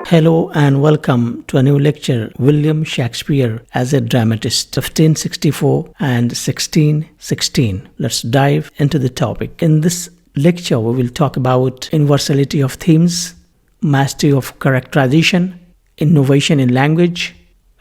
Hello and welcome to a new lecture, William Shakespeare as a Dramatist, 1564 and 1616. Let's dive into the topic. In this lecture, we will talk about universality of themes, mastery of characterization, innovation in language,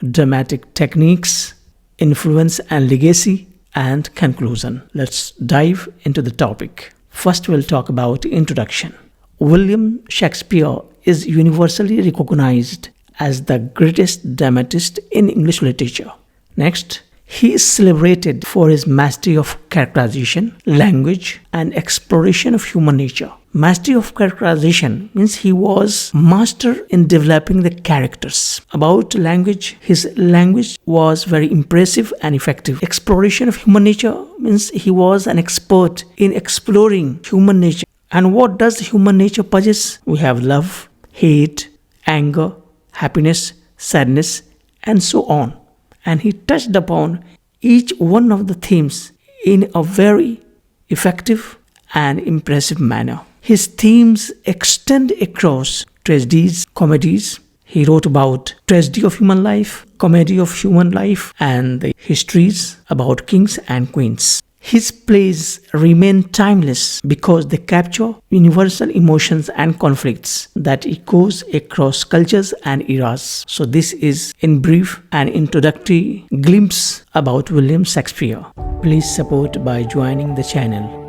dramatic techniques, influence and legacy, and conclusion. Let's dive into the topic. First, we'll talk about introduction. William Shakespeare is universally recognized as the greatest dramatist in English literature. Next, he is celebrated for his mastery of characterization, language, and exploration of human nature. Mastery of characterization means he was master in developing the characters. About language, his language was very impressive and effective. Exploration of human nature means he was an expert in exploring human nature. And what does human nature possess? We have love, hate, anger, happiness, sadness, and so on. And he touched upon each one of the themes in a very effective and impressive manner. His themes extend across tragedies, comedies. He wrote about tragedy of human life, comedy of human life, and the histories about kings and queens. His plays remain timeless because they capture universal emotions and conflicts that echoes across cultures and eras. So this is, in brief, an introductory glimpse about William Shakespeare. Please support by joining the channel.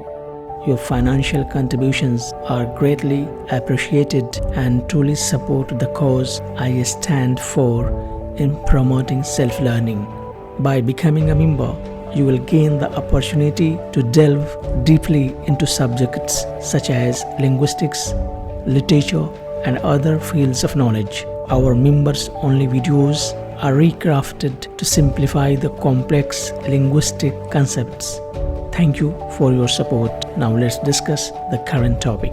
Your financial contributions are greatly appreciated and truly support the cause I stand for in promoting self-learning. By becoming a member, you will gain the opportunity to delve deeply into subjects such as linguistics, literature, and other fields of knowledge. Our members-only videos are recrafted to simplify the complex linguistic concepts. Thank you for your support. Now let's discuss the current topic.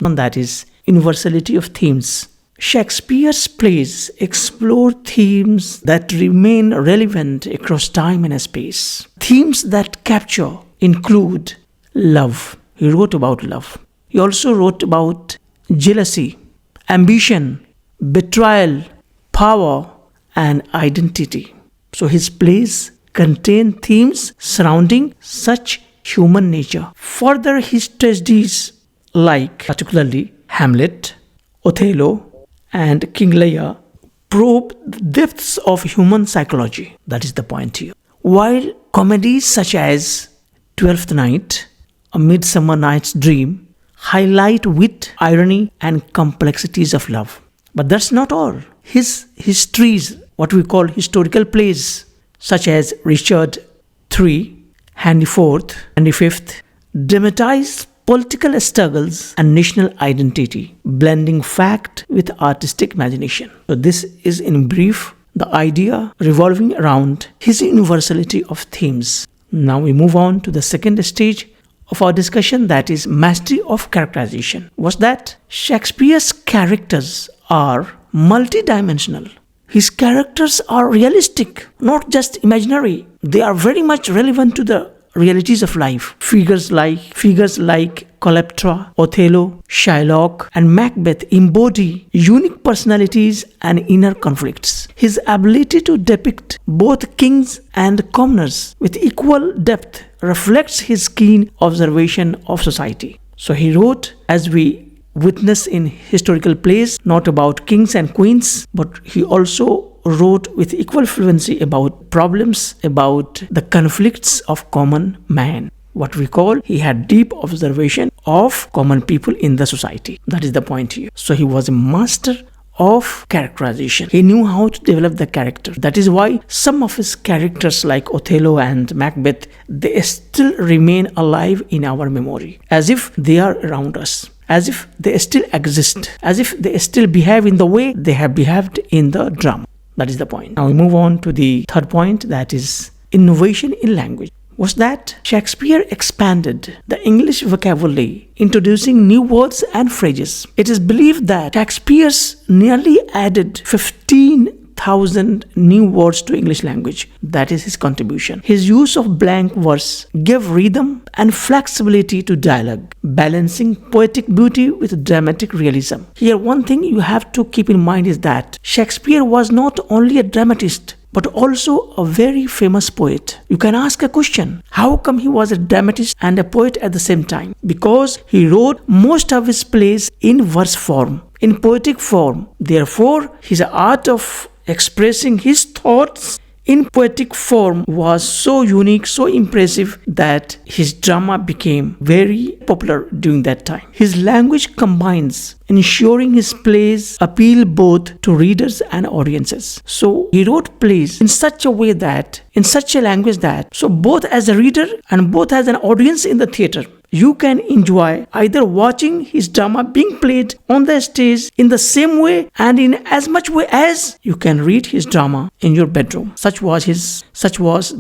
And that is universality of themes. Shakespeare's plays explore themes that remain relevant across time and space. Themes that capture include love. He wrote about love. He also wrote about jealousy, ambition, betrayal, power, and identity. So his plays contain themes surrounding such human nature. Further, his tragedies, like particularly Hamlet, Othello, and King Lear, probe the depths of human psychology. That is the point here. While comedies such as Twelfth Night, A Midsummer Night's Dream, highlight wit, irony, and complexities of love. But that's not all. His histories, what we call historical plays, such as Richard III, Henry IV, Henry V, dramatize political struggles and national identity, blending fact with artistic imagination. So this is in brief the idea revolving around his universality of themes. Now we move on to the second stage of our discussion, that is mastery of characterization. What's that? Shakespeare's characters are multidimensional. His characters are realistic, not just imaginary. They are very much relevant to the realities of life. Figures like Cleopatra, Othello, Shylock, and Macbeth embody unique personalities and inner conflicts. His ability to depict both kings and commoners with equal depth reflects his keen observation of society. So he wrote, as we witness in historical plays, not about kings and queens, but he also wrote with equal fluency about problems, about the conflicts of common man. What we call, he had deep observation of common people in the society. That is the point here. So he was a master of characterization. He knew how to develop the character. That is why some of his characters like Othello and Macbeth, they still remain alive in our memory, as if they are around us, as if they still exist, as if they still behave in the way they have behaved in the drama. That is the point. Now we move on to the third point, that is innovation in language. Was that Shakespeare expanded the English vocabulary, introducing new words and phrases. It is believed that Shakespeare nearly added 15 50,000 new words to English language. That is his contribution. His use of blank verse gave rhythm and flexibility to dialogue, balancing poetic beauty with dramatic realism. Here, one thing you have to keep in mind is that Shakespeare was not only a dramatist, but also a very famous poet. You can ask a question: how come he was a dramatist and a poet at the same time? Because he wrote most of his plays in verse form, in poetic form. Therefore, his art of expressing his thoughts in poetic form was so unique, so impressive, that his drama became very popular during that time. His language combines, ensuring his plays appeal both to readers and audiences. So he wrote plays in such a way that, in such a language that, so both as a reader and both as an audience in the theater, you can enjoy either watching his drama being played on the stage in the same way and in as much way as you can read his drama in your bedroom. Such was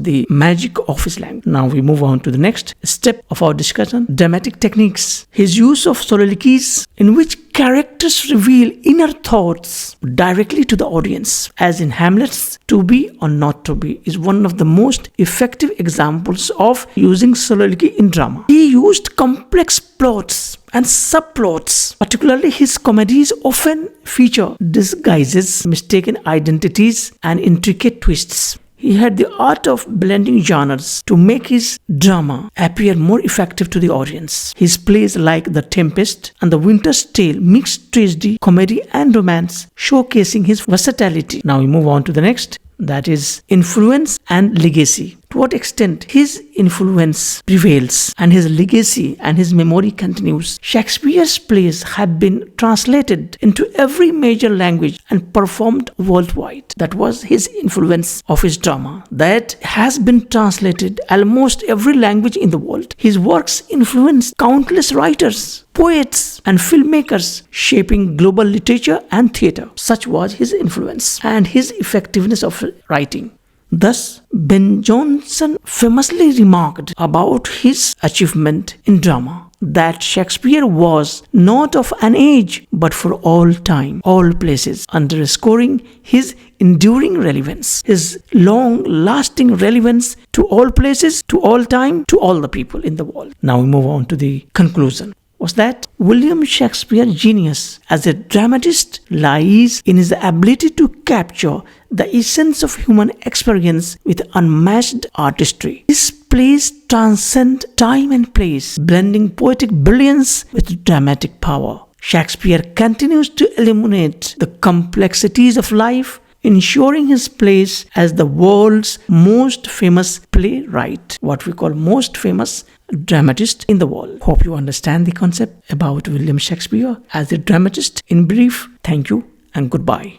the magic of his language. Now we move on to the next step of our discussion: dramatic techniques. His use of soliloquies, in which characters reveal inner thoughts directly to the audience, as in Hamlet's "To be or not to be," is one of the most effective examples of using soliloquy in drama. He used complex plots and subplots. Particularly, his comedies often feature disguises, mistaken identities, and intricate twists. He had the art of blending genres to make his drama appear more effective to the audience. His plays like The Tempest and The Winter's Tale mixed tragedy, comedy, and romance, showcasing his versatility. Now we move on to the next, that is influence and legacy. To what extent his influence prevails and his legacy and his memory continues. Shakespeare's plays have been translated into every major language and performed worldwide. That was his influence of his drama, that has been translated almost every language in the world. His works influenced countless writers, poets, and filmmakers, shaping global literature and theatre. Such was his influence and his effectiveness of writing. Thus, Ben Jonson famously remarked about his achievement in drama that Shakespeare was not of an age but for all time, all places, underscoring his enduring relevance, his long-lasting relevance to all places, to all time, to all the people in the world. Now we move on to the conclusion. Was that William Shakespeare's genius as a dramatist lies in his ability to capture the essence of human experience with unmatched artistry. His plays transcend time and place, blending poetic brilliance with dramatic power. Shakespeare continues to illuminate the complexities of life, ensuring his place as the world's most famous playwright, what we call most famous dramatist in the world. Hope you understand the concept about William Shakespeare as a dramatist. In brief, thank you and goodbye.